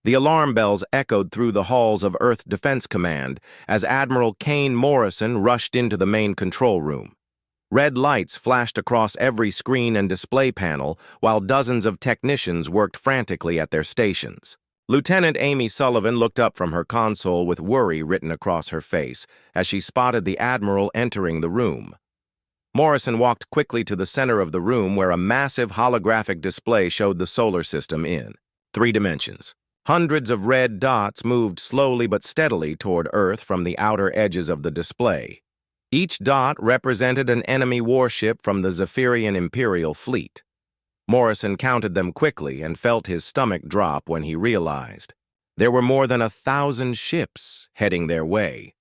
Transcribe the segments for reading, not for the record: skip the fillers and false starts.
The alarm bells echoed through the halls of Earth Defense Command as Admiral Kane Morrison rushed into the main control room. Red lights flashed across every screen and display panel while dozens of technicians worked frantically at their stations. Lieutenant Amy Sullivan looked up from her console with worry written across her face as she spotted the Admiral entering the room. Morrison walked quickly to the center of the room where a massive holographic display showed the solar system in 3 dimensions. Hundreds of red dots moved slowly but steadily toward Earth from the outer edges of the display. Each dot represented an enemy warship from the Zephyrian Imperial fleet. Morrison counted them quickly and felt his stomach drop when he realized there were more than 1,000 ships heading their way.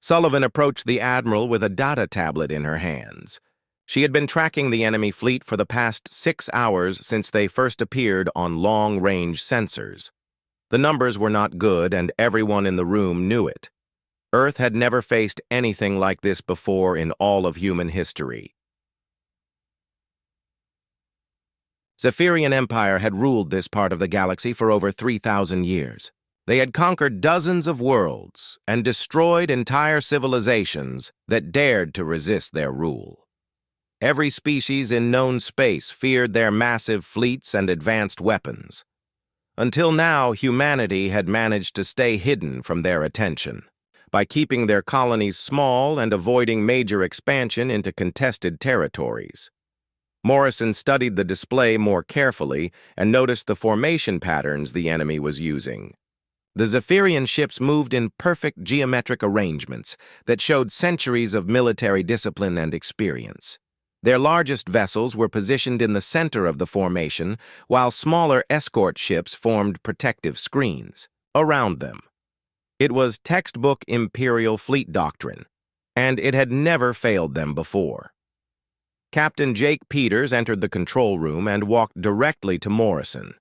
Sullivan approached the Admiral with a data tablet in her hands. She had been tracking the enemy fleet for the past 6 hours since they first appeared on long-range sensors. The numbers were not good, and everyone in the room knew it. Earth had never faced anything like this before in all of human history. Zephyrian Empire had ruled this part of the galaxy for over 3,000 years. They had conquered dozens of worlds and destroyed entire civilizations that dared to resist their rule. Every species in known space feared their massive fleets and advanced weapons. Until now, humanity had managed to stay hidden from their attention by keeping their colonies small and avoiding major expansion into contested territories. Morrison studied the display more carefully and noticed the formation patterns the enemy was using. The Zephyrian ships moved in perfect geometric arrangements that showed centuries of military discipline and experience. Their largest vessels were positioned in the center of the formation, while smaller escort ships formed protective screens around them. It was textbook Imperial fleet doctrine, and it had never failed them before. Captain Jake Peters entered the control room and walked directly to Morrison.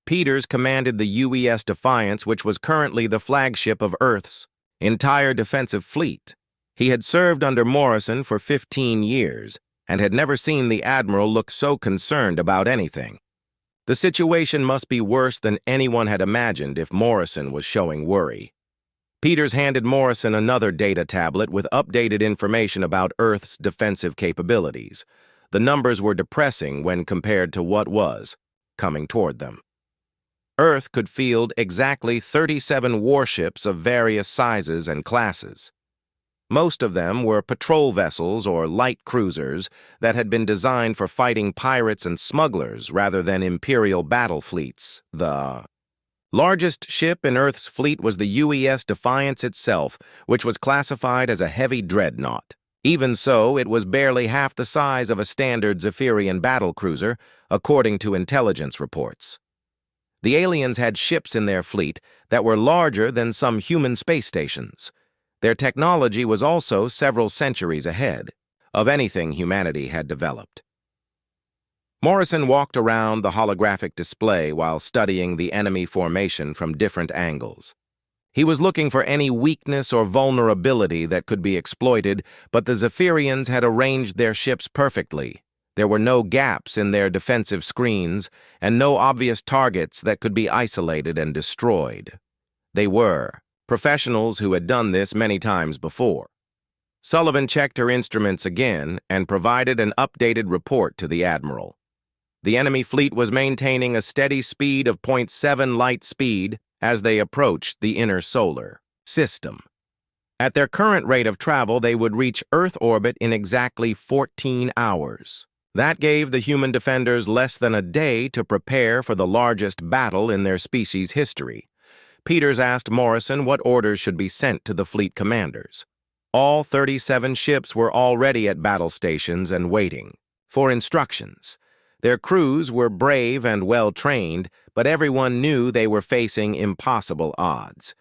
Peters commanded the UES Defiance, which was currently the flagship of Earth's entire defensive fleet. He had served under Morrison for 15 years and had never seen the Admiral look so concerned about anything. The situation must be worse than anyone had imagined if Morrison was showing worry. Peters handed Morrison another data tablet with updated information about Earth's defensive capabilities. The numbers were depressing when compared to what was coming toward them. Earth could field exactly 37 warships of various sizes and classes. Most of them were patrol vessels or light cruisers that had been designed for fighting pirates and smugglers rather than Imperial battle fleets. The largest ship in Earth's fleet was the UES Defiance itself, which was classified as a heavy dreadnought. Even so, it was barely half the size of a standard Zephyrian battlecruiser, according to intelligence reports. The aliens had ships in their fleet that were larger than some human space stations. Their technology was also several centuries ahead of anything humanity had developed. Morrison walked around the holographic display while studying the enemy formation from different angles. He was looking for any weakness or vulnerability that could be exploited, but the Zephyrians had arranged their ships perfectly. There were no gaps in their defensive screens and no obvious targets that could be isolated and destroyed. They were professionals who had done this many times before. Sullivan checked her instruments again and provided an updated report to the Admiral. The enemy fleet was maintaining a steady speed of 0.7 light speed as they approached the inner solar system. At their current rate of travel, they would reach Earth orbit in exactly 14 hours. That gave the human defenders less than a day to prepare for the largest battle in their species' history. Peters asked Morrison what orders should be sent to the fleet commanders. All 37 ships were already at battle stations and waiting for instructions. Their crews were brave and well-trained, but everyone knew they were facing impossible odds.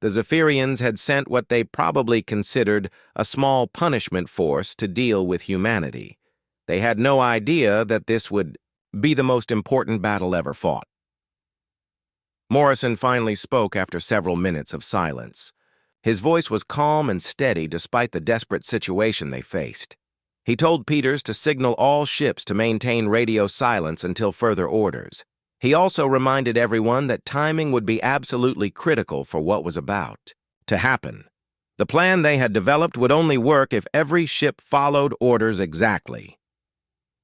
The Zephyrians had sent what they probably considered a small punishment force to deal with humanity. They had no idea that this would be the most important battle ever fought. Morrison finally spoke after several minutes of silence. His voice was calm and steady despite the desperate situation they faced. He told Peters to signal all ships to maintain radio silence until further orders. He also reminded everyone that timing would be absolutely critical for what was about to happen. The plan they had developed would only work if every ship followed orders exactly.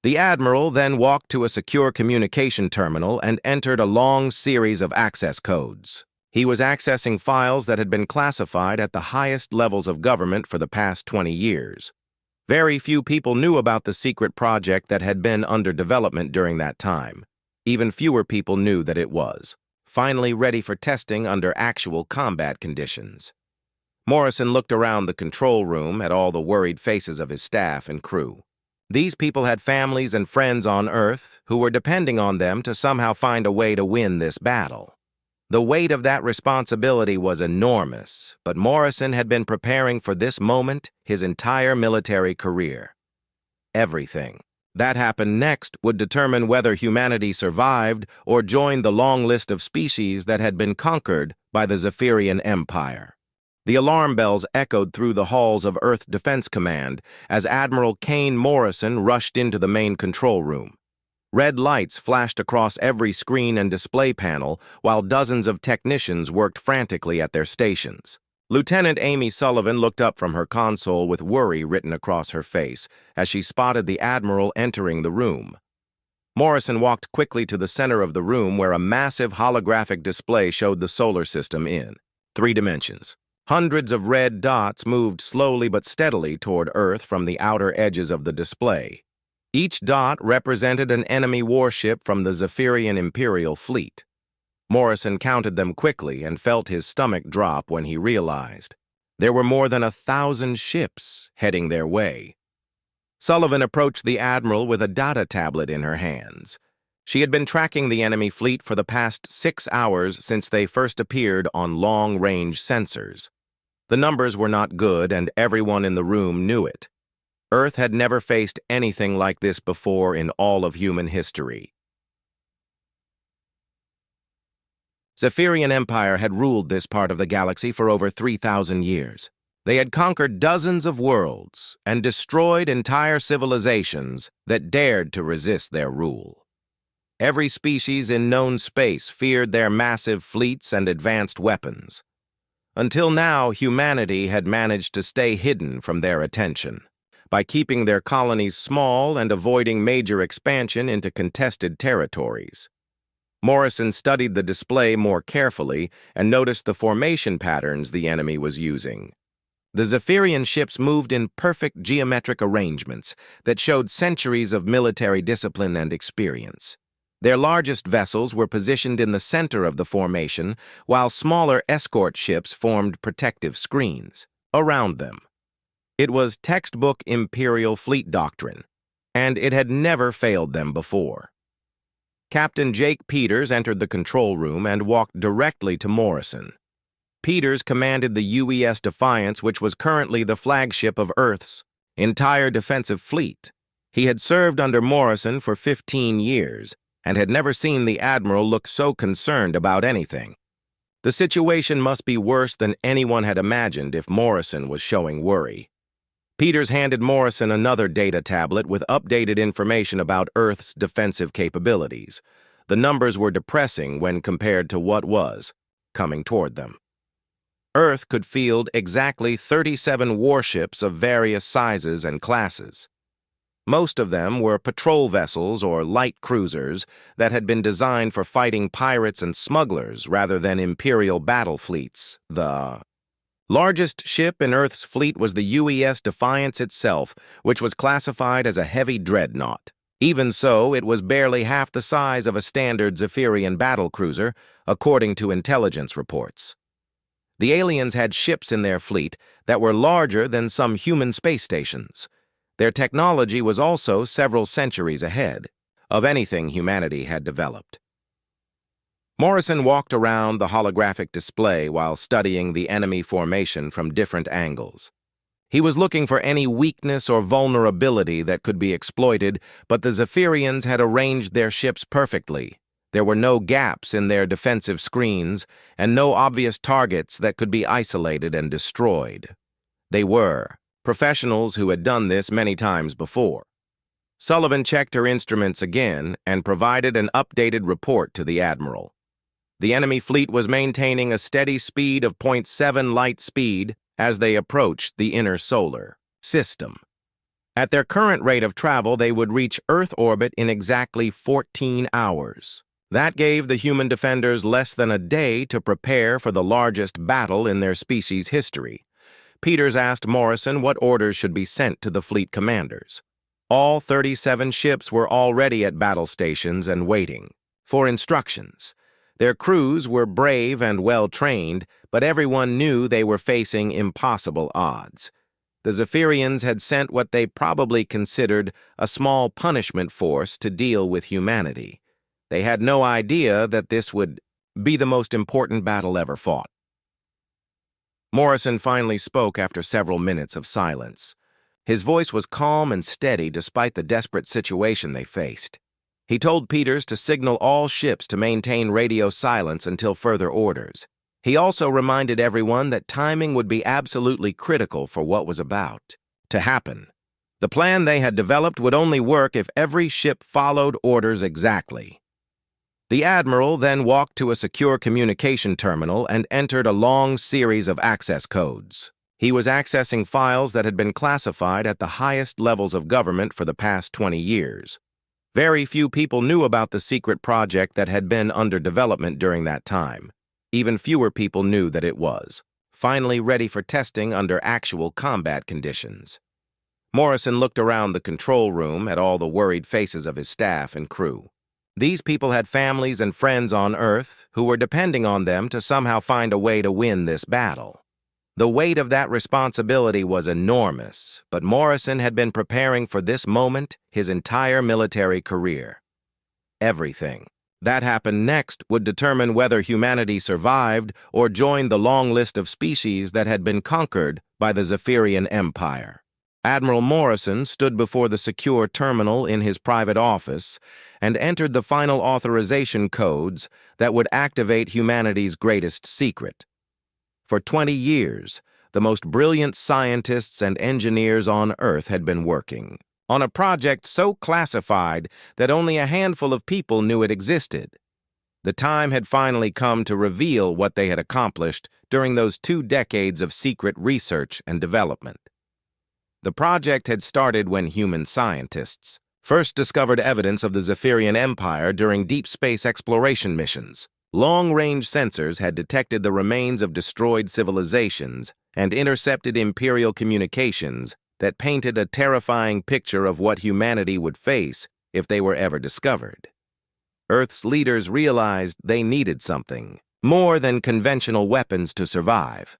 The Admiral then walked to a secure communication terminal and entered a long series of access codes. He was accessing files that had been classified at the highest levels of government for the past 20 years. Very few people knew about the secret project that had been under development during that time. Even fewer people knew that it was finally ready for testing under actual combat conditions. Morrison looked around the control room at all the worried faces of his staff and crew. These people had families and friends on Earth who were depending on them to somehow find a way to win this battle. The weight of that responsibility was enormous, but Morrison had been preparing for this moment his entire military career. Everything that happened next would determine whether humanity survived or joined the long list of species that had been conquered by the Zephyrian Empire. The alarm bells echoed through the halls of Earth Defense Command as Admiral Kane Morrison rushed into the main control room. Red lights flashed across every screen and display panel while dozens of technicians worked frantically at their stations. Lieutenant Amy Sullivan looked up from her console with worry written across her face as she spotted the Admiral entering the room. Morrison walked quickly to the center of the room where a massive holographic display showed the solar system in 3 dimensions. Hundreds of red dots moved slowly but steadily toward Earth from the outer edges of the display. Each dot represented an enemy warship from the Zephyrian Imperial fleet. Morrison counted them quickly and felt his stomach drop when he realized there were more than 1,000 ships heading their way. Sullivan approached the Admiral with a data tablet in her hands. She had been tracking the enemy fleet for the past 6 hours since they first appeared on long-range sensors. The numbers were not good, and everyone in the room knew it. Earth had never faced anything like this before in all of human history. Zephyrian Empire had ruled this part of the galaxy for over 3,000 years. They had conquered dozens of worlds and destroyed entire civilizations that dared to resist their rule. Every species in known space feared their massive fleets and advanced weapons. Until now, humanity had managed to stay hidden from their attention by keeping their colonies small and avoiding major expansion into contested territories. Morrison studied the display more carefully and noticed the formation patterns the enemy was using. The Zephyrian ships moved in perfect geometric arrangements that showed centuries of military discipline and experience. Their largest vessels were positioned in the center of the formation, while smaller escort ships formed protective screens around them. It was textbook Imperial fleet doctrine, and it had never failed them before. Captain Jake Peters entered the control room and walked directly to Morrison. Peters commanded the UES Defiance, which was currently the flagship of Earth's entire defensive fleet. He had served under Morrison for 15 years and had never seen the Admiral look so concerned about anything. The situation must be worse than anyone had imagined if Morrison was showing worry. Peters handed Morrison another data tablet with updated information about Earth's defensive capabilities. The numbers were depressing when compared to what was coming toward them. Earth could field exactly 37 warships of various sizes and classes. Most of them were patrol vessels or light cruisers that had been designed for fighting pirates and smugglers rather than Imperial battle fleets. The largest ship in Earth's fleet was the UES Defiance itself, which was classified as a heavy dreadnought. Even so, it was barely half the size of a standard Zephyrian battlecruiser, according to intelligence reports. The aliens had ships in their fleet that were larger than some human space stations. Their technology was also several centuries ahead of anything humanity had developed. Morrison walked around the holographic display while studying the enemy formation from different angles. He was looking for any weakness or vulnerability that could be exploited, but the Zephyrians had arranged their ships perfectly. There were no gaps in their defensive screens and no obvious targets that could be isolated and destroyed. They were professionals who had done this many times before. Sullivan checked her instruments again and provided an updated report to the Admiral. The enemy fleet was maintaining a steady speed of 0.7 light speed as they approached the inner solar system. At their current rate of travel, they would reach Earth orbit in exactly 14 hours. That gave the human defenders less than a day to prepare for the largest battle in their species' history. Peters asked Morrison what orders should be sent to the fleet commanders. All 37 ships were already at battle stations and waiting for instructions. Their crews were brave and well-trained, but everyone knew they were facing impossible odds. The Zephyrians had sent what they probably considered a small punishment force to deal with humanity. They had no idea that this would be the most important battle ever fought. Morrison finally spoke after several minutes of silence. His voice was calm and steady despite the desperate situation they faced. He told Peters to signal all ships to maintain radio silence until further orders. He also reminded everyone that timing would be absolutely critical for what was about to happen. The plan they had developed would only work if every ship followed orders exactly. The Admiral then walked to a secure communication terminal and entered a long series of access codes. He was accessing files that had been classified at the highest levels of government for the past 20 years. Very few people knew about the secret project that had been under development during that time. Even fewer people knew that it was finally ready for testing under actual combat conditions. Morrison looked around the control room at all the worried faces of his staff and crew. These people had families and friends on Earth who were depending on them to somehow find a way to win this battle. The weight of that responsibility was enormous, but Morrison had been preparing for this moment his entire military career. Everything that happened next would determine whether humanity survived or joined the long list of species that had been conquered by the Zephyrian Empire. Admiral Morrison stood before the secure terminal in his private office and entered the final authorization codes that would activate humanity's greatest secret. For 20 years, the most brilliant scientists and engineers on Earth had been working on a project so classified that only a handful of people knew it existed. The time had finally come to reveal what they had accomplished during those 2 decades of secret research and development. The project had started when human scientists first discovered evidence of the Zephyrian Empire during deep space exploration missions. Long-range sensors had detected the remains of destroyed civilizations and intercepted Imperial communications that painted a terrifying picture of what humanity would face if they were ever discovered. Earth's leaders realized they needed something more than conventional weapons to survive.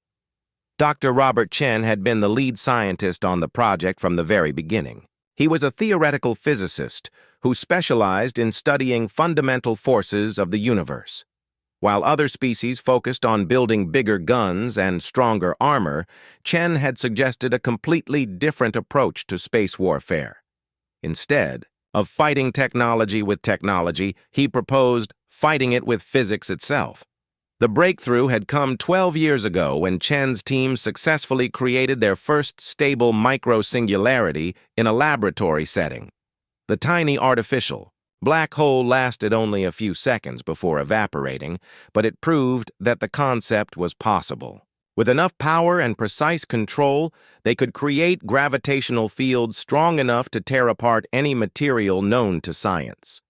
Dr. Robert Chen had been the lead scientist on the project from the very beginning. He was a theoretical physicist who specialized in studying fundamental forces of the universe. While other species focused on building bigger guns and stronger armor, Chen had suggested a completely different approach to space warfare. Instead of fighting technology with technology, he proposed fighting it with physics itself. The breakthrough had come 12 years ago when Chen's team successfully created their first stable micro-singularity in a laboratory setting. The tiny artificial black hole lasted only a few seconds before evaporating, but it proved that the concept was possible. With enough power and precise control, they could create gravitational fields strong enough to tear apart any material known to science.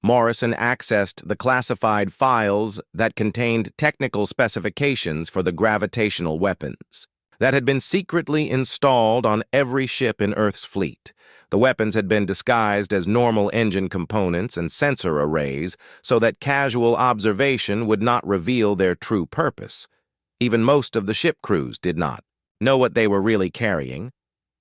Morrison accessed the classified files that contained technical specifications for the gravitational weapons that had been secretly installed on every ship in Earth's fleet. The weapons had been disguised as normal engine components and sensor arrays so that casual observation would not reveal their true purpose. Even most of the ship crews did not know what they were really carrying.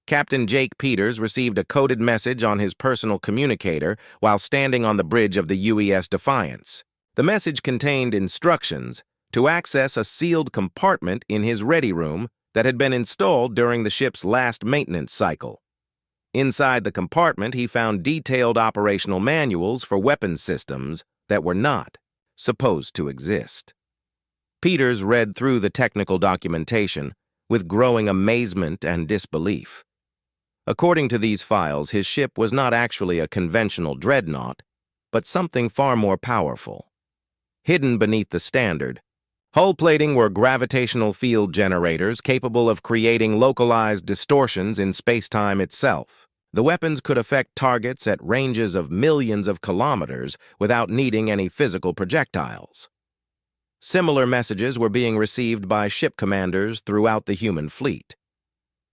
Captain Jake Peters received a coded message on his personal communicator while standing on the bridge of the UES Defiance. The message contained instructions to access a sealed compartment in his ready room that had been installed during the ship's last maintenance cycle. Inside the compartment, he found detailed operational manuals for weapons systems that were not supposed to exist. Peters read through the technical documentation with growing amazement and disbelief. According to these files, his ship was not actually a conventional dreadnought, but something far more powerful. Hidden beneath the standard, hull plating were gravitational field generators capable of creating localized distortions in space-time itself. The weapons could affect targets at ranges of millions of kilometers without needing any physical projectiles. Similar messages were being received by ship commanders throughout the human fleet.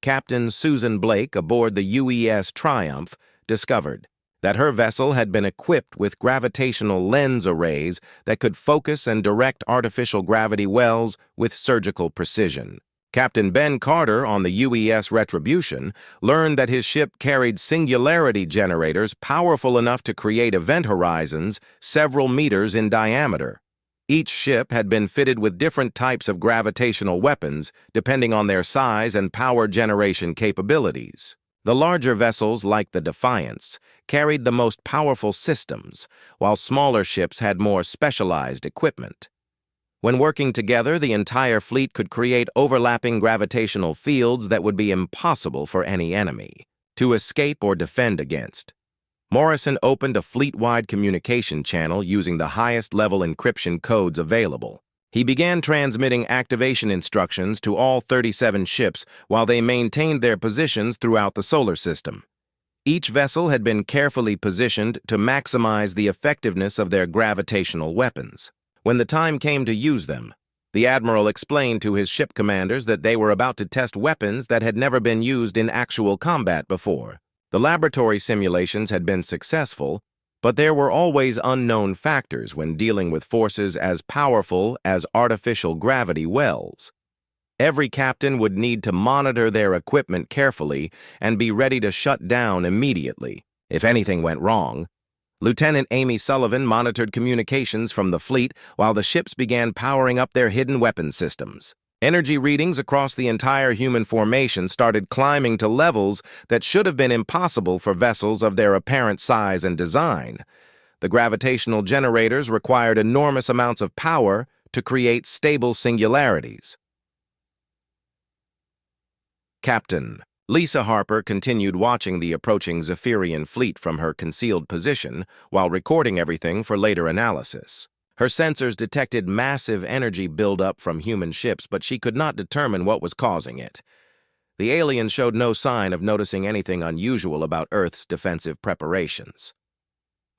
Captain Susan Blake aboard the UES Triumph discovered that her vessel had been equipped with gravitational lens arrays that could focus and direct artificial gravity wells with surgical precision. Captain Ben Carter on the UES Retribution learned that his ship carried singularity generators powerful enough to create event horizons several meters in diameter. Each ship had been fitted with different types of gravitational weapons depending on their size and power generation capabilities. The larger vessels, like the Defiance, carried the most powerful systems, while smaller ships had more specialized equipment. When working together, the entire fleet could create overlapping gravitational fields that would be impossible for any enemy to escape or defend against. Morrison opened a fleet-wide communication channel using the highest-level encryption codes available. He began transmitting activation instructions to all 37 ships while they maintained their positions throughout the solar system. Each vessel had been carefully positioned to maximize the effectiveness of their gravitational weapons. When the time came to use them, the Admiral explained to his ship commanders that they were about to test weapons that had never been used in actual combat before. The laboratory simulations had been successful, but there were always unknown factors when dealing with forces as powerful as artificial gravity wells. Every captain would need to monitor their equipment carefully and be ready to shut down immediately if anything went wrong. Lieutenant Amy Sullivan monitored communications from the fleet while the ships began powering up their hidden weapon systems. Energy readings across the entire human formation started climbing to levels that should have been impossible for vessels of their apparent size and design. The gravitational generators required enormous amounts of power to create stable singularities. Captain Lisa Harper continued watching the approaching Zephyrian fleet from her concealed position while recording everything for later analysis. Her sensors detected massive energy buildup from human ships, but she could not determine what was causing it. The aliens showed no sign of noticing anything unusual about Earth's defensive preparations.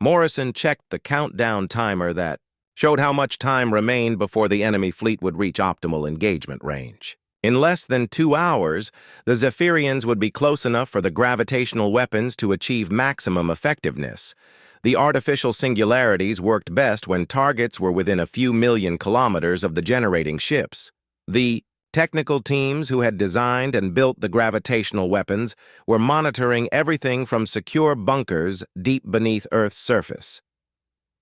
Morrison checked the countdown timer that showed how much time remained before the enemy fleet would reach optimal engagement range. In less than 2 hours, the Zephyrians would be close enough for the gravitational weapons to achieve maximum effectiveness. The artificial singularities worked best when targets were within a few million kilometers of the generating ships. The technical teams who had designed and built the gravitational weapons were monitoring everything from secure bunkers deep beneath Earth's surface.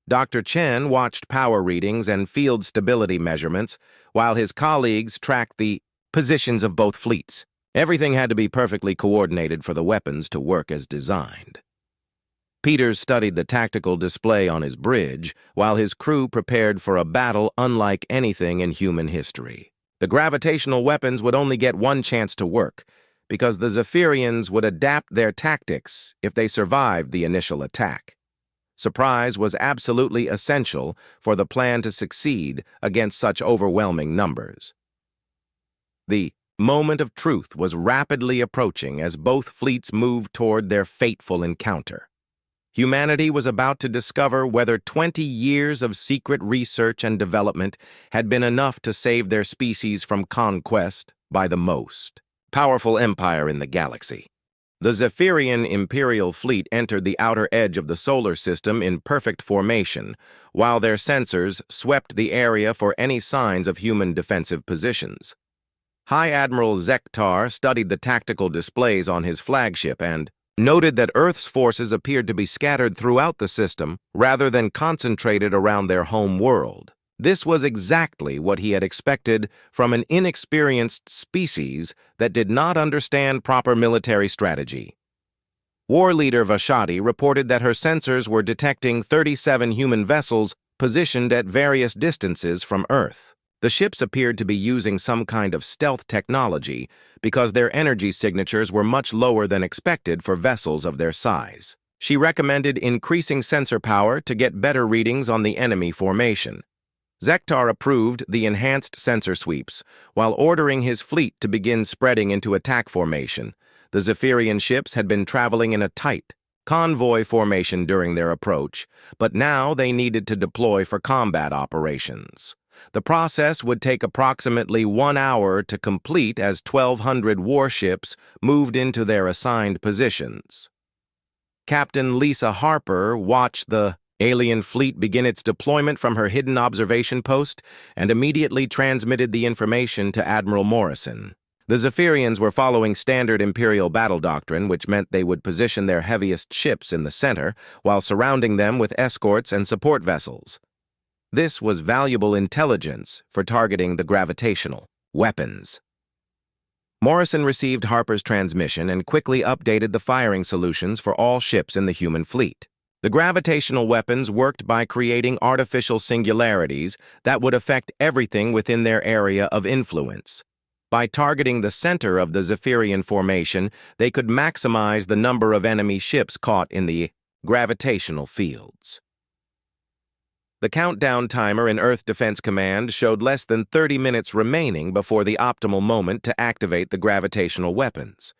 Dr. Chen watched power readings and field stability measurements, while his colleagues tracked the positions of both fleets. Everything had to be perfectly coordinated for the weapons to work as designed. Peters studied the tactical display on his bridge, while his crew prepared for a battle unlike anything in human history. The gravitational weapons would only get one chance to work, because the Zephyrians would adapt their tactics if they survived the initial attack. Surprise was absolutely essential for the plan to succeed against such overwhelming numbers. The moment of truth was rapidly approaching as both fleets moved toward their fateful encounter. Humanity was about to discover whether 20 years of secret research and development had been enough to save their species from conquest by the most powerful empire in the galaxy. The Zephyrian Imperial fleet entered the outer edge of the solar system in perfect formation, while their sensors swept the area for any signs of human defensive positions. High Admiral Zektar studied the tactical displays on his flagship and noted that Earth's forces appeared to be scattered throughout the system rather than concentrated around their home world. This was exactly what he had expected from an inexperienced species that did not understand proper military strategy. War leader Vashati reported that her sensors were detecting 37 human vessels positioned at various distances from Earth. The ships appeared to be using some kind of stealth technology because their energy signatures were much lower than expected for vessels of their size. She recommended increasing sensor power to get better readings on the enemy formation. Zektar approved the enhanced sensor sweeps, while ordering his fleet to begin spreading into attack formation. The Zephyrian ships had been traveling in a tight convoy formation during their approach, but now they needed to deploy for combat operations. The process would take approximately 1 hour to complete as 1,200 warships moved into their assigned positions. Captain Lisa Harper watched the alien fleet begin its deployment from her hidden observation post and immediately transmitted the information to Admiral Morrison. The Zephyrians were following standard Imperial battle doctrine, which meant they would position their heaviest ships in the center while surrounding them with escorts and support vessels. This was valuable intelligence for targeting the gravitational weapons. Morrison received Harper's transmission and quickly updated the firing solutions for all ships in the human fleet. The gravitational weapons worked by creating artificial singularities that would affect everything within their area of influence. By targeting the center of the Zephyrian formation, they could maximize the number of enemy ships caught in the gravitational fields. The countdown timer in Earth Defense Command showed less than 30 minutes remaining before the optimal moment to activate the gravitational weapons.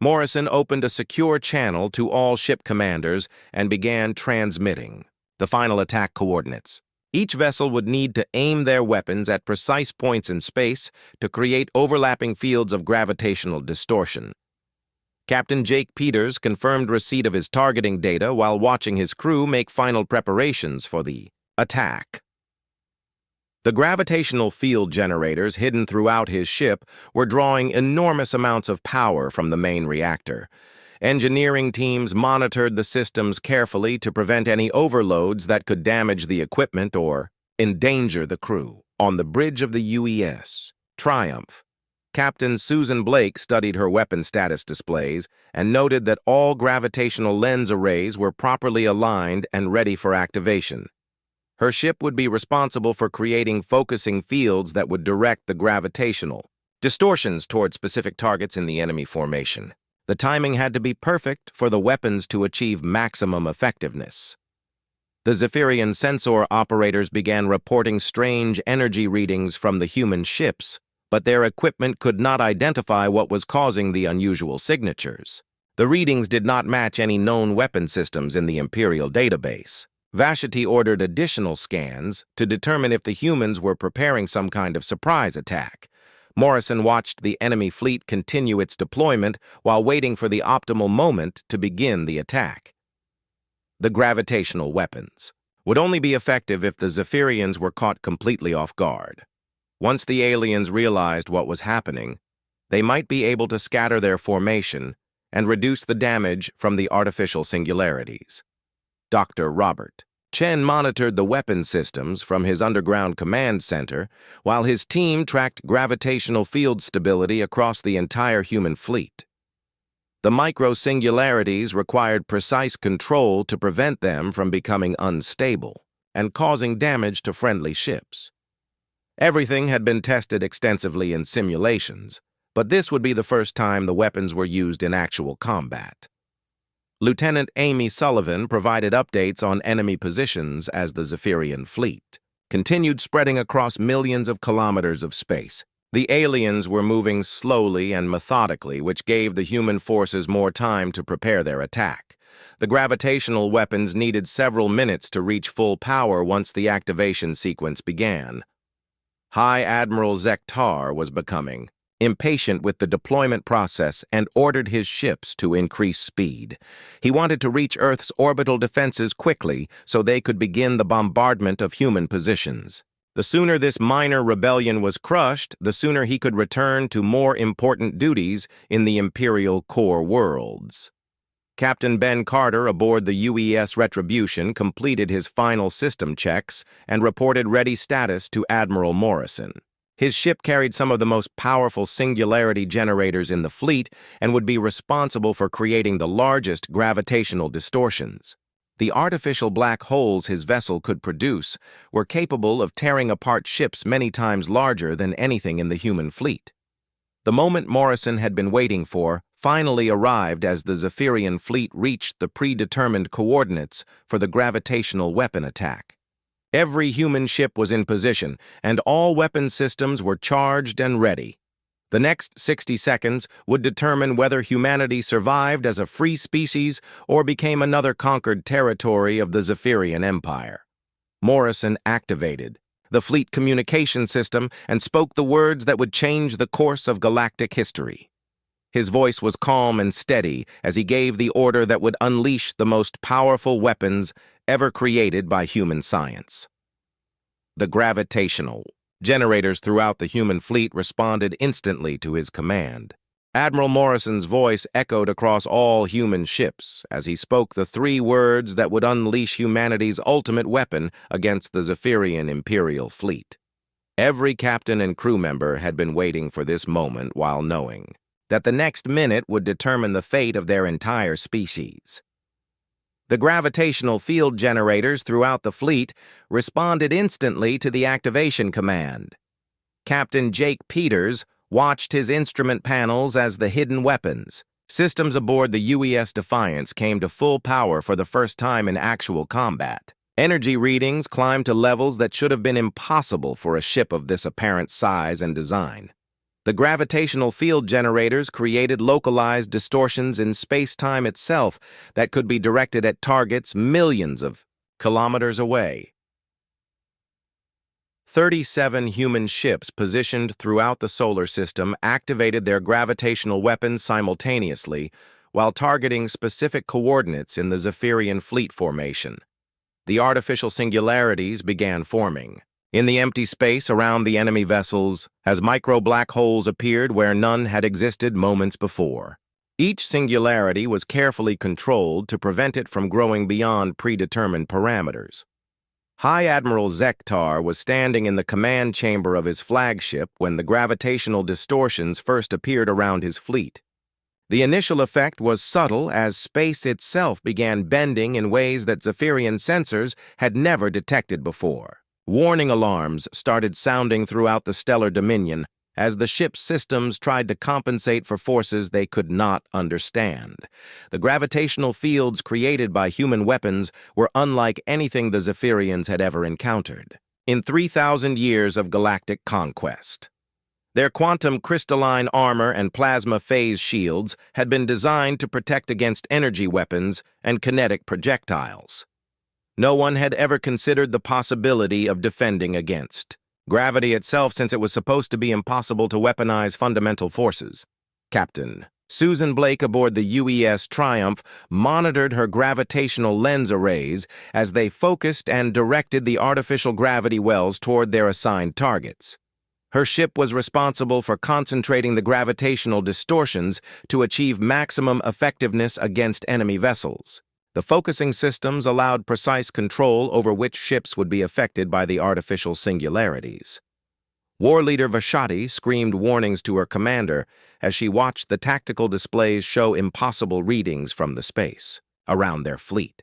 Morrison opened a secure channel to all ship commanders and began transmitting the final attack coordinates. Each vessel would need to aim their weapons at precise points in space to create overlapping fields of gravitational distortion. Captain Jake Peters confirmed receipt of his targeting data while watching his crew make final preparations for the attack. The gravitational field generators hidden throughout his ship were drawing enormous amounts of power from the main reactor. Engineering teams monitored the systems carefully to prevent any overloads that could damage the equipment or endanger the crew. On the bridge of the UES Triumph, Captain Susan Blake studied her weapon status displays and noted that all gravitational lens arrays were properly aligned and ready for activation. Her ship would be responsible for creating focusing fields that would direct the gravitational distortions toward specific targets in the enemy formation. The timing had to be perfect for the weapons to achieve maximum effectiveness. The Zephyrian sensor operators began reporting strange energy readings from the human ships, but their equipment could not identify what was causing the unusual signatures. The readings did not match any known weapon systems in the Imperial database. Vashti ordered additional scans to determine if the humans were preparing some kind of surprise attack. Morrison watched the enemy fleet continue its deployment while waiting for the optimal moment to begin the attack. The gravitational weapons would only be effective if the Zephyrians were caught completely off guard. Once the aliens realized what was happening, they might be able to scatter their formation and reduce the damage from the artificial singularities. Dr. Robert Chen monitored the weapon systems from his underground command center while his team tracked gravitational field stability across the entire human fleet. The micro-singularities required precise control to prevent them from becoming unstable and causing damage to friendly ships. Everything had been tested extensively in simulations, but this would be the first time the weapons were used in actual combat. Lieutenant Amy Sullivan provided updates on enemy positions as the Zephyrian fleet continued spreading across millions of kilometers of space. The aliens were moving slowly and methodically, which gave the human forces more time to prepare their attack. The gravitational weapons needed several minutes to reach full power once the activation sequence began. High Admiral Zektar was becoming impatient with the deployment process and ordered his ships to increase speed. He wanted to reach Earth's orbital defenses quickly so they could begin the bombardment of human positions. The sooner this minor rebellion was crushed, the sooner he could return to more important duties in the Imperial core worlds. Captain Ben Carter aboard the UES Retribution completed his final system checks and reported ready status to Admiral Morrison. His ship carried some of the most powerful singularity generators in the fleet and would be responsible for creating the largest gravitational distortions. The artificial black holes his vessel could produce were capable of tearing apart ships many times larger than anything in the human fleet. The moment Morrison had been waiting for finally arrived as the Zephyrian fleet reached the predetermined coordinates for the gravitational weapon attack. Every human ship was in position, and all weapon systems were charged and ready. The next 60 seconds would determine whether humanity survived as a free species or became another conquered territory of the Zephyrian Empire. Morrison activated the fleet communication system and spoke the words that would change the course of galactic history. His voice was calm and steady as he gave the order that would unleash the most powerful weapons ever created by human science. The gravitational generators throughout the human fleet responded instantly to his command. Admiral Morrison's voice echoed across all human ships as he spoke the three words that would unleash humanity's ultimate weapon against the Zephyrian Imperial fleet. Every captain and crew member had been waiting for this moment while knowing that the next minute would determine the fate of their entire species. The gravitational field generators throughout the fleet responded instantly to the activation command. Captain Jake Peters watched his instrument panels as the hidden weapons systems aboard the UES Defiance came to full power for the first time in actual combat. Energy readings climbed to levels that should have been impossible for a ship of this apparent size and design. The gravitational field generators created localized distortions in space-time itself that could be directed at targets millions of kilometers away. 37 human ships positioned throughout the solar system activated their gravitational weapons simultaneously while targeting specific coordinates in the Zephyrian fleet formation. The artificial singularities began forming in the empty space around the enemy vessels as micro-black holes appeared where none had existed moments before. Each singularity was carefully controlled to prevent it from growing beyond predetermined parameters. High Admiral Zektar was standing in the command chamber of his flagship when the gravitational distortions first appeared around his fleet. The initial effect was subtle as space itself began bending in ways that Zephyrian sensors had never detected before. Warning alarms started sounding throughout the stellar dominion as the ship's systems tried to compensate for forces they could not understand. The gravitational fields created by human weapons were unlike anything the Zephyrians had ever encountered in 3,000 years of galactic conquest. Their quantum crystalline armor and plasma phase shields had been designed to protect against energy weapons and kinetic projectiles. No one had ever considered the possibility of defending against gravity itself, since it was supposed to be impossible to weaponize fundamental forces. Captain Susan Blake aboard the UES Triumph monitored her gravitational lens arrays as they focused and directed the artificial gravity wells toward their assigned targets. Her ship was responsible for concentrating the gravitational distortions to achieve maximum effectiveness against enemy vessels. The focusing systems allowed precise control over which ships would be affected by the artificial singularities. War Leader Vashati screamed warnings to her commander as she watched the tactical displays show impossible readings from the space around their fleet.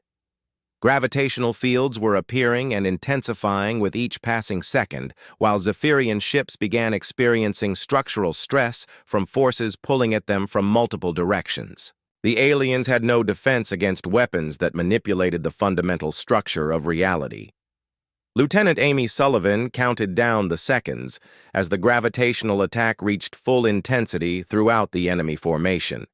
Gravitational fields were appearing and intensifying with each passing second, while Zephyrian ships began experiencing structural stress from forces pulling at them from multiple directions. The aliens had no defense against weapons that manipulated the fundamental structure of reality. Lieutenant Amy Sullivan counted down the seconds as the gravitational attack reached full intensity throughout the enemy formation.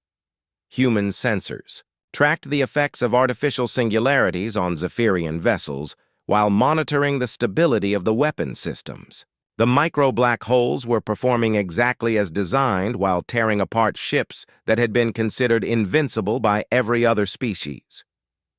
Human sensors tracked the effects of artificial singularities on Zephyrian vessels while monitoring the stability of the weapon systems. The micro-black holes were performing exactly as designed while tearing apart ships that had been considered invincible by every other species.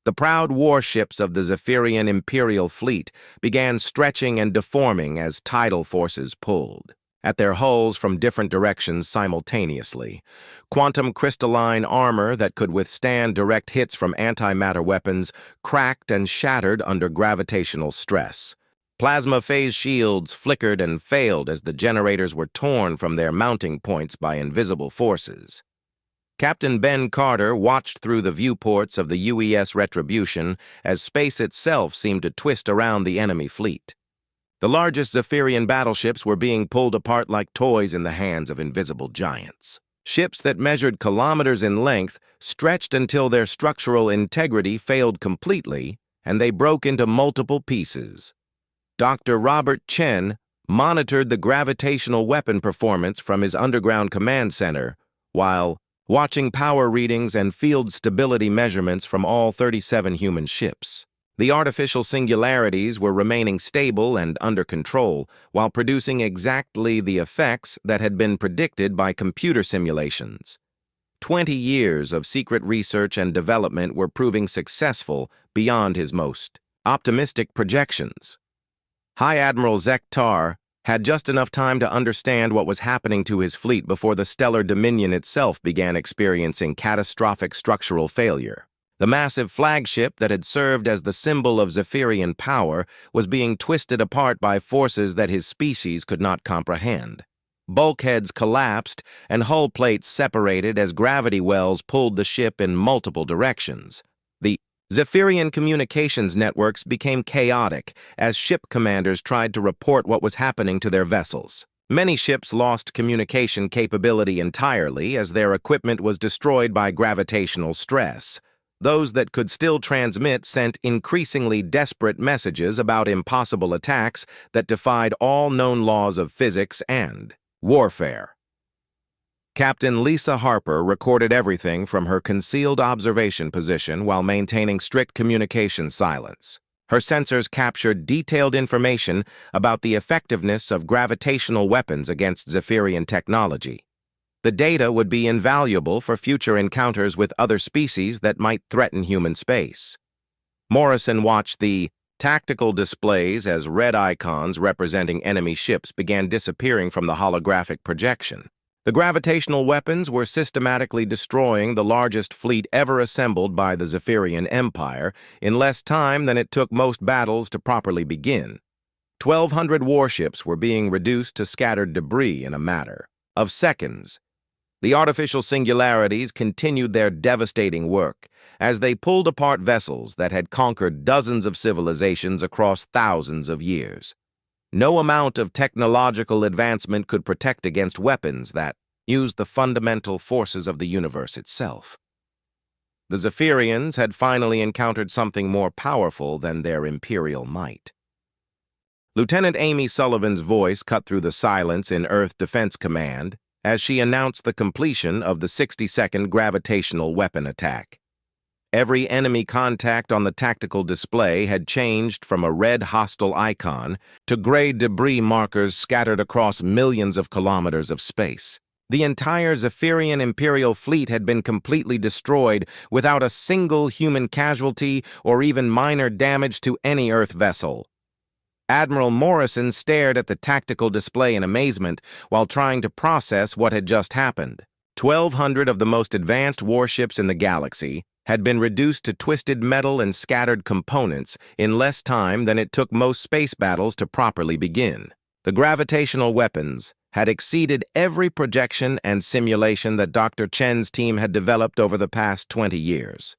The proud warships of the Zephyrian Imperial fleet began stretching and deforming as tidal forces pulled at their hulls from different directions simultaneously. Quantum crystalline armor that could withstand direct hits from antimatter weapons cracked and shattered under gravitational stress. Plasma phase shields flickered and failed as the generators were torn from their mounting points by invisible forces. Captain Ben Carter watched through the viewports of the UES Retribution as space itself seemed to twist around the enemy fleet. The largest Zephyrian battleships were being pulled apart like toys in the hands of invisible giants. Ships that measured kilometers in length stretched until their structural integrity failed completely, and they broke into multiple pieces. Dr. Robert Chen monitored the gravitational weapon performance from his underground command center, while watching power readings and field stability measurements from all 37 human ships. The artificial singularities were remaining stable and under control, while producing exactly the effects that had been predicted by computer simulations. 20 years of secret research and development were proving successful beyond his most optimistic projections. High Admiral Zektar had just enough time to understand what was happening to his fleet before the stellar Dominion itself began experiencing catastrophic structural failure. The massive flagship that had served as the symbol of Zephyrian power was being twisted apart by forces that his species could not comprehend. Bulkheads collapsed and hull plates separated as gravity wells pulled the ship in multiple directions. The Zephyrian communications networks became chaotic as ship commanders tried to report what was happening to their vessels. Many ships lost communication capability entirely as their equipment was destroyed by gravitational stress. Those that could still transmit sent increasingly desperate messages about impossible attacks that defied all known laws of physics and warfare. Captain Lisa Harper recorded everything from her concealed observation position while maintaining strict communication silence. Her sensors captured detailed information about the effectiveness of gravitational weapons against Zephyrian technology. The data would be invaluable for future encounters with other species that might threaten human space. Morrison watched the tactical displays as red icons representing enemy ships began disappearing from the holographic projection. The gravitational weapons were systematically destroying the largest fleet ever assembled by the Zephyrian Empire in less time than it took most battles to properly begin. 1,200 warships were being reduced to scattered debris in a matter of seconds. The artificial singularities continued their devastating work as they pulled apart vessels that had conquered dozens of civilizations across thousands of years. No amount of technological advancement could protect against weapons that used the fundamental forces of the universe itself. The Zephyrians had finally encountered something more powerful than their Imperial might. Lieutenant Amy Sullivan's voice cut through the silence in Earth Defense Command as she announced the completion of the 60-second gravitational weapon attack. Every enemy contact on the tactical display had changed from a red hostile icon to gray debris markers scattered across millions of kilometers of space. The entire Zephyrian Imperial fleet had been completely destroyed without a single human casualty or even minor damage to any Earth vessel. Admiral Morrison stared at the tactical display in amazement while trying to process what had just happened. 1,200 of the most advanced warships in the galaxy had been reduced to twisted metal and scattered components in less time than it took most space battles to properly begin. The gravitational weapons had exceeded every projection and simulation that Dr. Chen's team had developed over the past 20 years.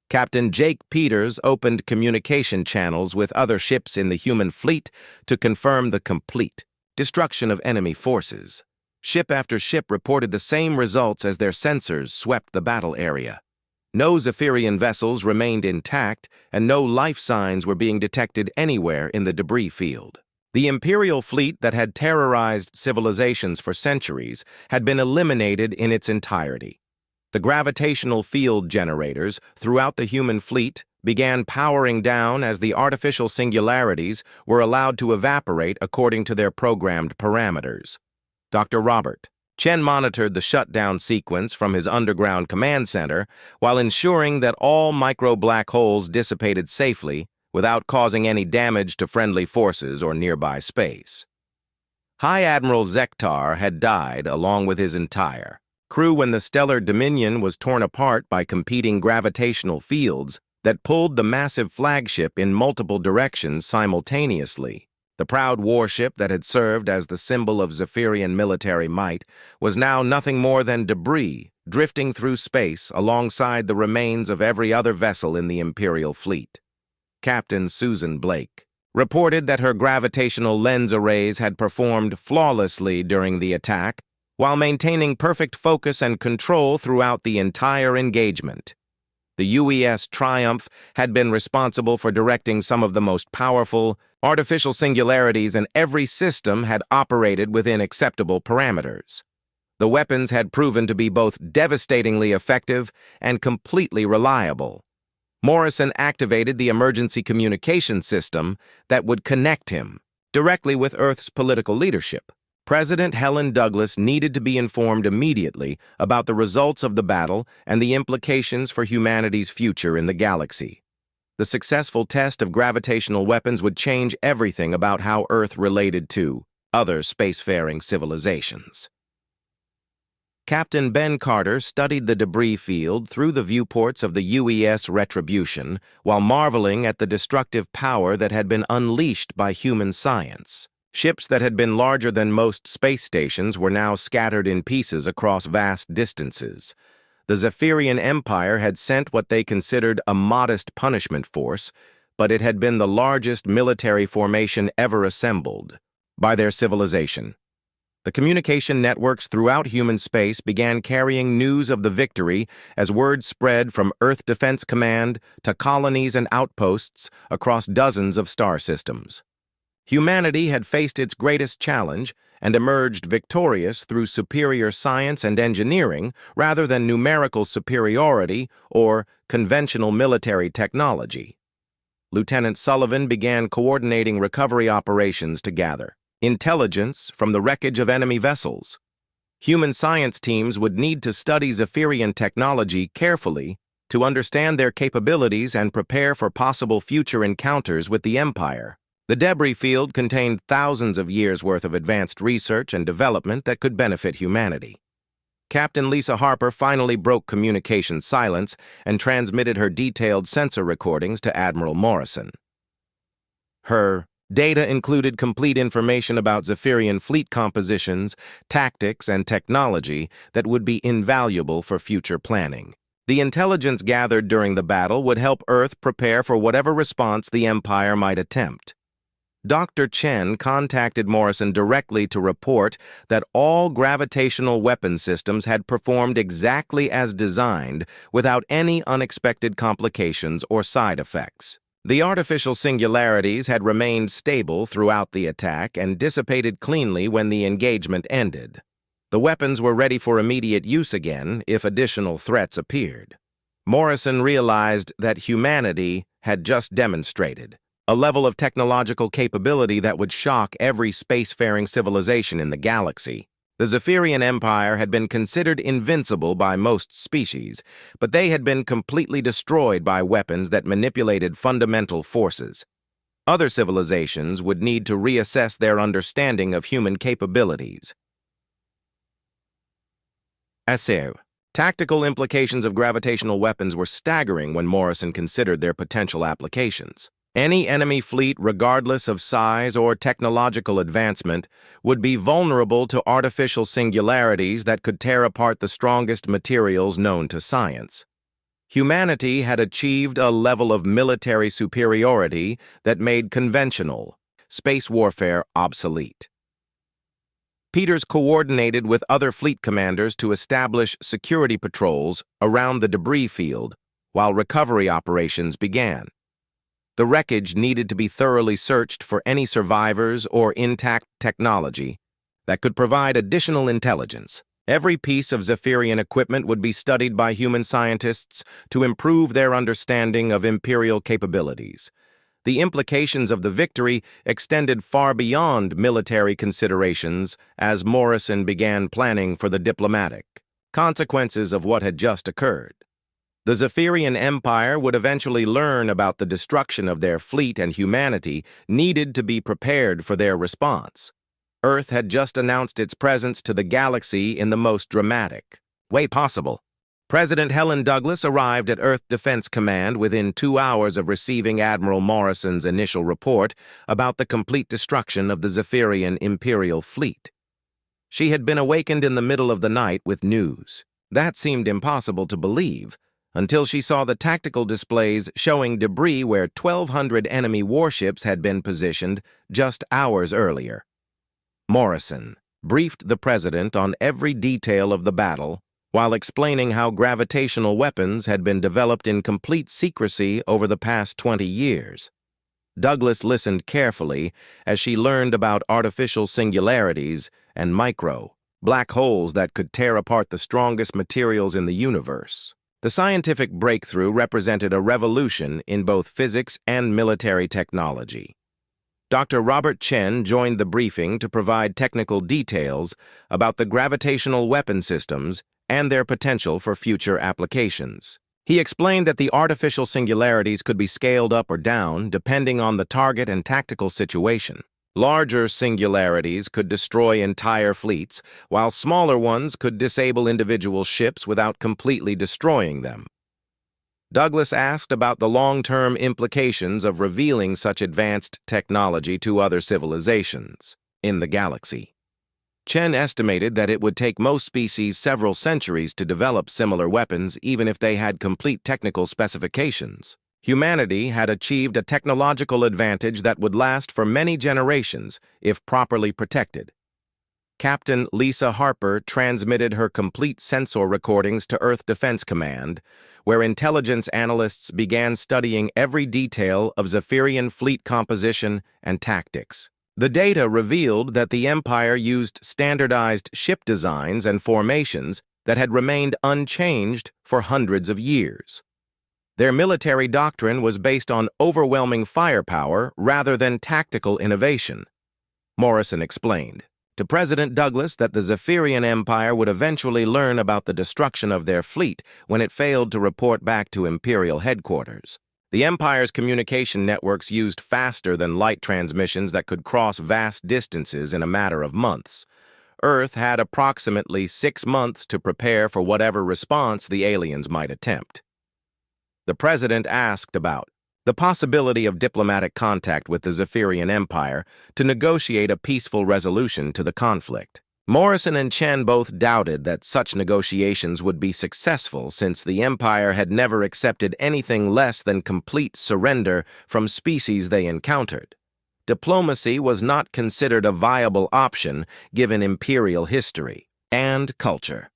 Captain Jake Peters opened communication channels with other ships in the human fleet to confirm the complete destruction of enemy forces. Ship after ship reported the same results as their sensors swept the battle area. No Zephyrian vessels remained intact, and no life signs were being detected anywhere in the debris field. The Imperial fleet that had terrorized civilizations for centuries had been eliminated in its entirety. The gravitational field generators throughout the human fleet began powering down as the artificial singularities were allowed to evaporate according to their programmed parameters. Dr. Robert Chen monitored the shutdown sequence from his underground command center while ensuring that all micro-black holes dissipated safely without causing any damage to friendly forces or nearby space. High Admiral Zektar had died along with his entire crew when the stellar Dominion was torn apart by competing gravitational fields that pulled the massive flagship in multiple directions simultaneously. The proud warship that had served as the symbol of Zephyrian military might was now nothing more than debris drifting through space alongside the remains of every other vessel in the Imperial fleet. Captain Susan Blake reported that her gravitational lens arrays had performed flawlessly during the attack, while maintaining perfect focus and control throughout the entire engagement. The UES Triumph had been responsible for directing some of the most powerful artificial singularities, and every system had operated within acceptable parameters. The weapons had proven to be both devastatingly effective and completely reliable. Morrison activated the emergency communication system that would connect him directly with Earth's political leadership. President Helen Douglas needed to be informed immediately about the results of the battle and the implications for humanity's future in the galaxy. The successful test of gravitational weapons would change everything about how Earth related to other spacefaring civilizations. Captain Ben Carter studied the debris field through the viewports of the UES Retribution while marveling at the destructive power that had been unleashed by human science. Ships that had been larger than most space stations were now scattered in pieces across vast distances. The Zephyrian Empire had sent what they considered a modest punishment force, but it had been the largest military formation ever assembled by their civilization. The communication networks throughout human space began carrying news of the victory as word spread from Earth Defense Command to colonies and outposts across dozens of star systems. Humanity had faced its greatest challenge and emerged victorious through superior science and engineering rather than numerical superiority or conventional military technology. Lieutenant Sullivan began coordinating recovery operations to gather intelligence from the wreckage of enemy vessels. Human science teams would need to study Zephyrian technology carefully to understand their capabilities and prepare for possible future encounters with the Empire. The debris field contained thousands of years' worth of advanced research and development that could benefit humanity. Captain Lisa Harper finally broke communication silence and transmitted her detailed sensor recordings to Admiral Morrison. Her data included complete information about Zephyrian fleet compositions, tactics, and technology that would be invaluable for future planning. The intelligence gathered during the battle would help Earth prepare for whatever response the Empire might attempt. Dr. Chen contacted Morrison directly to report that all gravitational weapon systems had performed exactly as designed without any unexpected complications or side effects. The artificial singularities had remained stable throughout the attack and dissipated cleanly when the engagement ended. The weapons were ready for immediate use again if additional threats appeared. Morrison realized that humanity had just demonstrated a level of technological capability that would shock every spacefaring civilization in the galaxy. The Zephyrian Empire had been considered invincible by most species, but they had been completely destroyed by weapons that manipulated fundamental forces. Other civilizations would need to reassess their understanding of human capabilities. Tactical implications of gravitational weapons were staggering when Morrison considered their potential applications. Any enemy fleet, regardless of size or technological advancement, would be vulnerable to artificial singularities that could tear apart the strongest materials known to science. Humanity had achieved a level of military superiority that made conventional space warfare obsolete. Peters coordinated with other fleet commanders to establish security patrols around the debris field while recovery operations began. The wreckage needed to be thoroughly searched for any survivors or intact technology that could provide additional intelligence. Every piece of Zephyrian equipment would be studied by human scientists to improve their understanding of Imperial capabilities. The implications of the victory extended far beyond military considerations as Morrison began planning for the diplomatic consequences of what had just occurred. The Zephyrian Empire would eventually learn about the destruction of their fleet, and humanity needed to be prepared for their response. Earth had just announced its presence to the galaxy in the most dramatic way possible. President Helen Douglas arrived at Earth Defense Command within 2 hours of receiving Admiral Morrison's initial report about the complete destruction of the Zephyrian Imperial fleet. She had been awakened in the middle of the night with news. That seemed impossible to believe, until she saw the tactical displays showing debris where 1,200 enemy warships had been positioned just hours earlier. Morrison briefed the president on every detail of the battle while explaining how gravitational weapons had been developed in complete secrecy over the past 20 years. Douglas listened carefully as she learned about artificial singularities and black holes that could tear apart the strongest materials in the universe. The scientific breakthrough represented a revolution in both physics and military technology. Dr. Robert Chen joined the briefing to provide technical details about the gravitational weapon systems and their potential for future applications. He explained that the artificial singularities could be scaled up or down depending on the target and tactical situation. Larger singularities could destroy entire fleets, while smaller ones could disable individual ships without completely destroying them. Douglas asked about the long-term implications of revealing such advanced technology to other civilizations in the galaxy. Chen estimated that it would take most species several centuries to develop similar weapons even if they had complete technical specifications. Humanity had achieved a technological advantage that would last for many generations if properly protected. Captain Lisa Harper transmitted her complete sensor recordings to Earth Defense Command, where intelligence analysts began studying every detail of Zephyrian fleet composition and tactics. The data revealed that the Empire used standardized ship designs and formations that had remained unchanged for hundreds of years. Their military doctrine was based on overwhelming firepower rather than tactical innovation. Morrison explained to President Douglas that the Zephyrian Empire would eventually learn about the destruction of their fleet when it failed to report back to Imperial headquarters. The Empire's communication networks used faster-than-light transmissions that could cross vast distances in a matter of months. Earth had approximately 6 months to prepare for whatever response the aliens might attempt. The president asked about the possibility of diplomatic contact with the Zephyrian Empire to negotiate a peaceful resolution to the conflict. Morrison and Chen both doubted that such negotiations would be successful since the Empire had never accepted anything less than complete surrender from species they encountered. Diplomacy was not considered a viable option given Imperial history and culture.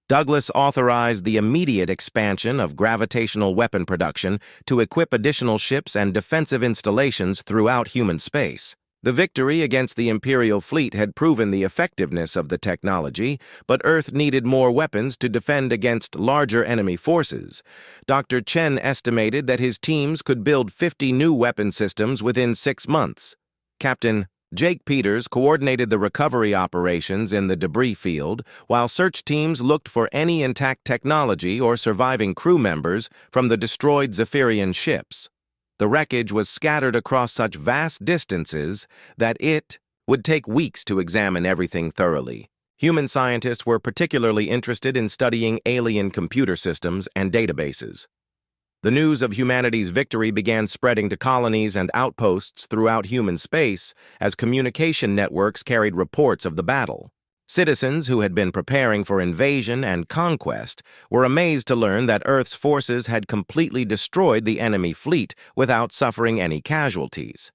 Douglas authorized the immediate expansion of gravitational weapon production to equip additional ships and defensive installations throughout human space. The victory against the Imperial fleet had proven the effectiveness of the technology, but Earth needed more weapons to defend against larger enemy forces. Dr. Chen estimated that his teams could build 50 new weapon systems within 6 months. Captain Jake Peters coordinated the recovery operations in the debris field, while search teams looked for any intact technology or surviving crew members from the destroyed Zephyrian ships. The wreckage was scattered across such vast distances that it would take weeks to examine everything thoroughly. Human scientists were particularly interested in studying alien computer systems and databases. The news of humanity's victory began spreading to colonies and outposts throughout human space as communication networks carried reports of the battle. Citizens who had been preparing for invasion and conquest were amazed to learn that Earth's forces had completely destroyed the enemy fleet without suffering any casualties.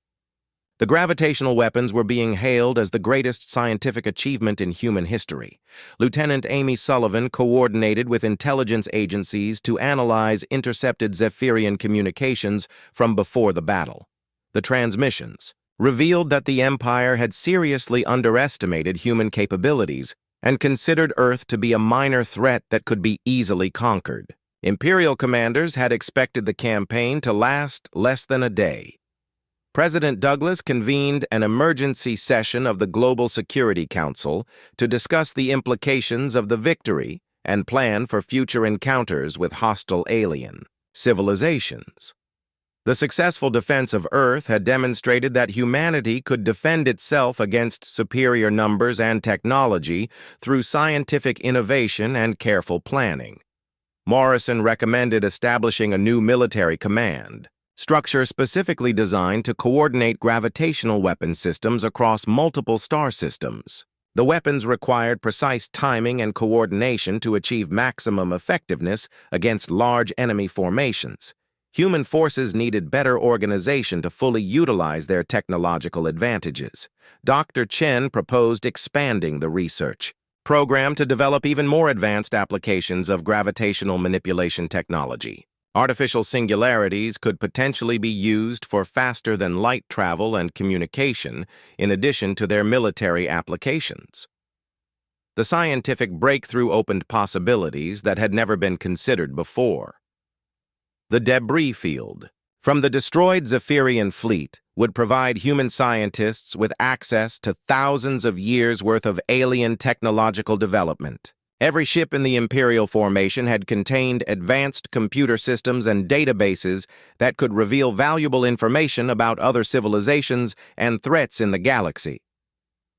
The gravitational weapons were being hailed as the greatest scientific achievement in human history. Lieutenant Amy Sullivan coordinated with intelligence agencies to analyze intercepted Zephyrian communications from before the battle. The transmissions revealed that the Empire had seriously underestimated human capabilities and considered Earth to be a minor threat that could be easily conquered. Imperial commanders had expected the campaign to last less than a day. President Douglas convened an emergency session of the Global Security Council to discuss the implications of the victory and plan for future encounters with hostile alien civilizations. The successful defense of Earth had demonstrated that humanity could defend itself against superior numbers and technology through scientific innovation and careful planning. Morrison recommended establishing a new military command structure specifically designed to coordinate gravitational weapon systems across multiple star systems. The weapons required precise timing and coordination to achieve maximum effectiveness against large enemy formations. Human forces needed better organization to fully utilize their technological advantages. Dr. Chen proposed expanding the research program to develop even more advanced applications of gravitational manipulation technology. Artificial singularities could potentially be used for faster-than-light travel and communication, in addition to their military applications. The scientific breakthrough opened possibilities that had never been considered before. The debris field from the destroyed Zephyrian fleet would provide human scientists with access to thousands of years' worth of alien technological development. Every ship in the Imperial formation had contained advanced computer systems and databases that could reveal valuable information about other civilizations and threats in the galaxy.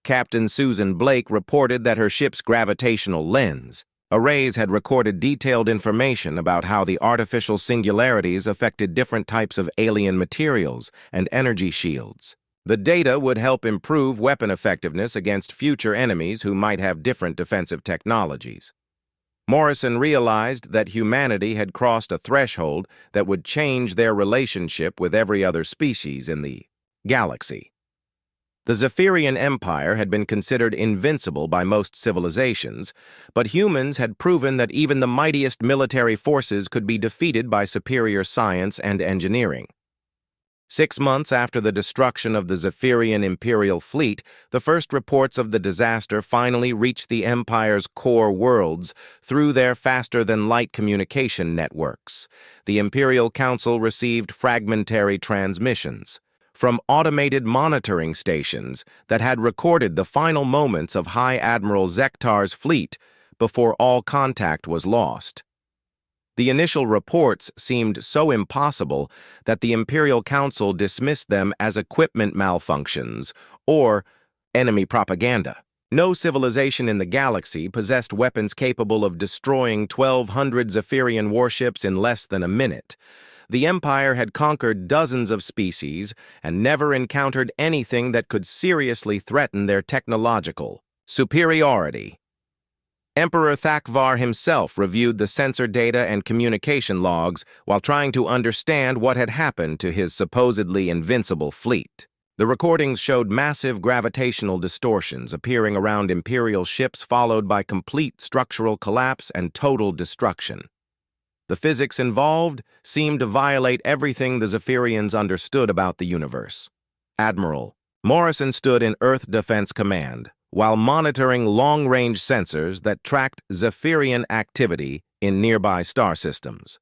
Captain Susan Blake reported that her ship's gravitational lens arrays had recorded detailed information about how the artificial singularities affected different types of alien materials and energy shields. The data would help improve weapon effectiveness against future enemies who might have different defensive technologies. Morrison realized that humanity had crossed a threshold that would change their relationship with every other species in the galaxy. The Zephyrian Empire had been considered invincible by most civilizations, but humans had proven that even the mightiest military forces could be defeated by superior science and engineering. 6 months after the destruction of the Zephyrian Imperial fleet, the first reports of the disaster finally reached the Empire's core worlds through their faster-than-light communication networks. The Imperial Council received fragmentary transmissions from automated monitoring stations that had recorded the final moments of High Admiral Zektar's fleet before all contact was lost. The initial reports seemed so impossible that the Imperial Council dismissed them as equipment malfunctions or enemy propaganda. No civilization in the galaxy possessed weapons capable of destroying 1,200 Zephyrian warships in less than a minute. The Empire had conquered dozens of species and never encountered anything that could seriously threaten their technological superiority. Emperor Thakvar himself reviewed the sensor data and communication logs while trying to understand what had happened to his supposedly invincible fleet. The recordings showed massive gravitational distortions appearing around Imperial ships, followed by complete structural collapse and total destruction. The physics involved seemed to violate everything the Zephyrians understood about the universe. Admiral Morrison stood in Earth Defense Command while monitoring long-range sensors that tracked Zephyrian activity in nearby star systems.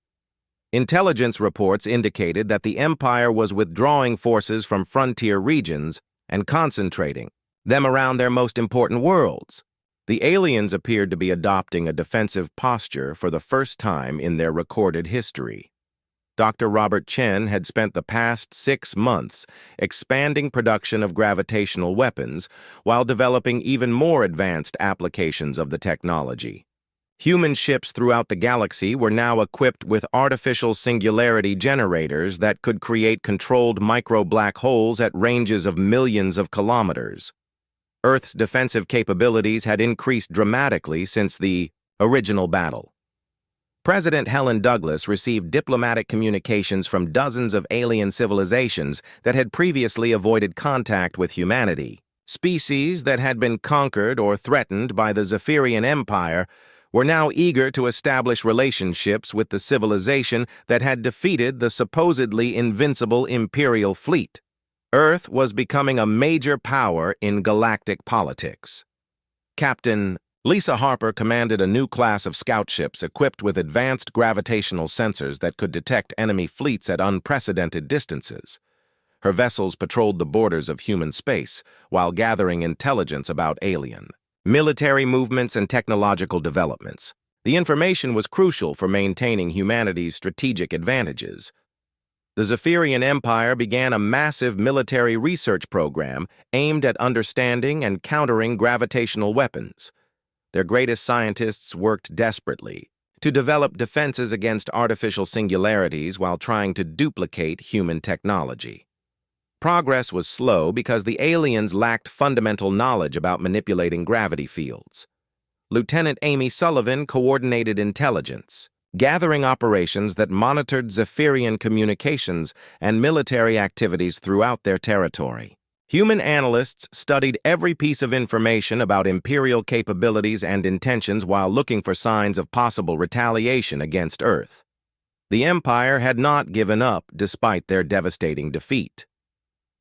Intelligence reports indicated that the Empire was withdrawing forces from frontier regions and concentrating them around their most important worlds. The aliens appeared to be adopting a defensive posture for the first time in their recorded history. Dr. Robert Chen had spent the past 6 months expanding production of gravitational weapons while developing even more advanced applications of the technology. Human ships throughout the galaxy were now equipped with artificial singularity generators that could create controlled micro-black holes at ranges of millions of kilometers. Earth's defensive capabilities had increased dramatically since the original battle. President Helen Douglas received diplomatic communications from dozens of alien civilizations that had previously avoided contact with humanity. Species that had been conquered or threatened by the Zephyrian Empire were now eager to establish relationships with the civilization that had defeated the supposedly invincible Imperial fleet. Earth was becoming a major power in galactic politics. Captain Lisa Harper commanded a new class of scout ships equipped with advanced gravitational sensors that could detect enemy fleets at unprecedented distances. Her vessels patrolled the borders of human space while gathering intelligence about alien military movements and technological developments. The information was crucial for maintaining humanity's strategic advantages. The Zephyrian Empire began a massive military research program aimed at understanding and countering gravitational weapons. Their greatest scientists worked desperately to develop defenses against artificial singularities while trying to duplicate human technology. Progress was slow because the aliens lacked fundamental knowledge about manipulating gravity fields. Lieutenant Amy Sullivan coordinated intelligence, gathering operations that monitored Zephyrian communications and military activities throughout their territory. Human analysts studied every piece of information about Imperial capabilities and intentions while looking for signs of possible retaliation against Earth. The Empire had not given up despite their devastating defeat.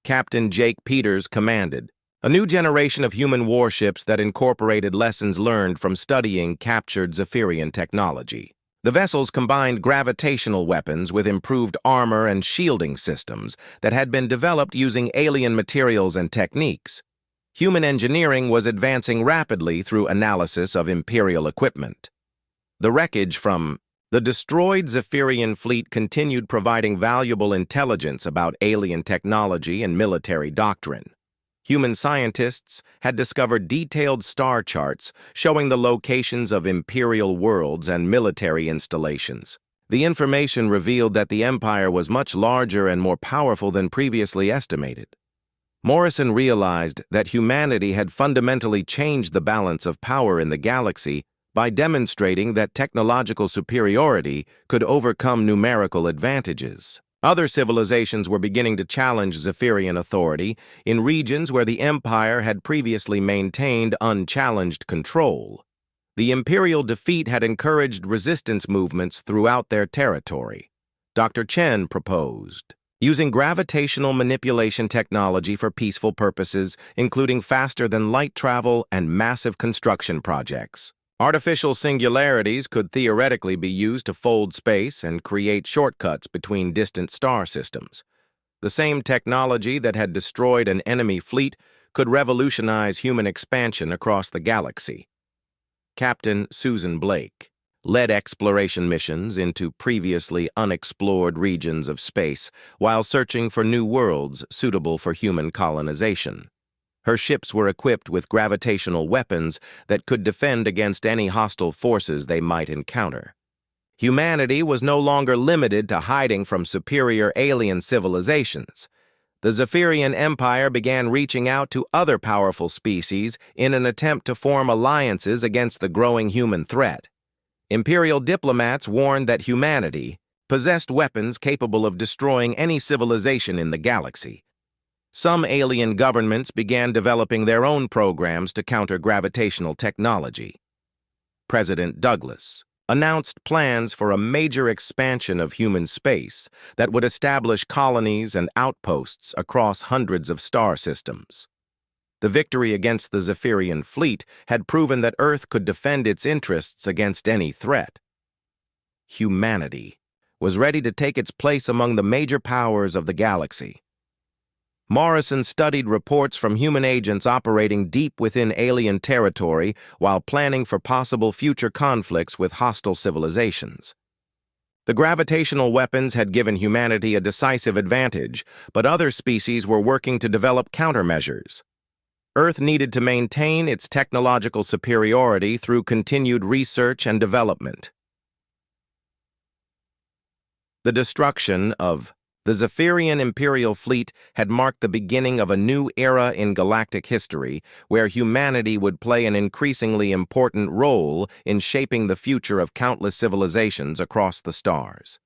Captain Jake Peters commanded a new generation of human warships that incorporated lessons learned from studying captured Zephyrian technology. The vessels combined gravitational weapons with improved armor and shielding systems that had been developed using alien materials and techniques. Human engineering was advancing rapidly through analysis of Imperial equipment. The wreckage from the destroyed Zephyrian fleet continued providing valuable intelligence about alien technology and military doctrine. Human scientists had discovered detailed star charts showing the locations of Imperial worlds and military installations. The information revealed that the Empire was much larger and more powerful than previously estimated. Morrison realized that humanity had fundamentally changed the balance of power in the galaxy by demonstrating that technological superiority could overcome numerical advantages. Other civilizations were beginning to challenge Zephyrian authority in regions where the Empire had previously maintained unchallenged control. The Imperial defeat had encouraged resistance movements throughout their territory. Dr. Chen proposed using gravitational manipulation technology for peaceful purposes, including faster-than-light travel and massive construction projects. Artificial singularities could theoretically be used to fold space and create shortcuts between distant star systems. The same technology that had destroyed an enemy fleet could revolutionize human expansion across the galaxy. Captain Susan Blake led exploration missions into previously unexplored regions of space while searching for new worlds suitable for human colonization. Her ships were equipped with gravitational weapons that could defend against any hostile forces they might encounter. Humanity was no longer limited to hiding from superior alien civilizations. The Zephyrian Empire began reaching out to other powerful species in an attempt to form alliances against the growing human threat. Imperial diplomats warned that humanity possessed weapons capable of destroying any civilization in the galaxy. Some alien governments began developing their own programs to counter gravitational technology. President Douglas announced plans for a major expansion of human space that would establish colonies and outposts across hundreds of star systems. The victory against the Zephyrian fleet had proven that Earth could defend its interests against any threat. Humanity was ready to take its place among the major powers of the galaxy. Morrison studied reports from human agents operating deep within alien territory while planning for possible future conflicts with hostile civilizations. The gravitational weapons had given humanity a decisive advantage, but other species were working to develop countermeasures. Earth needed to maintain its technological superiority through continued research and development. The destruction of the Zephyrian Imperial fleet had marked the beginning of a new era in galactic history where humanity would play an increasingly important role in shaping the future of countless civilizations across the stars.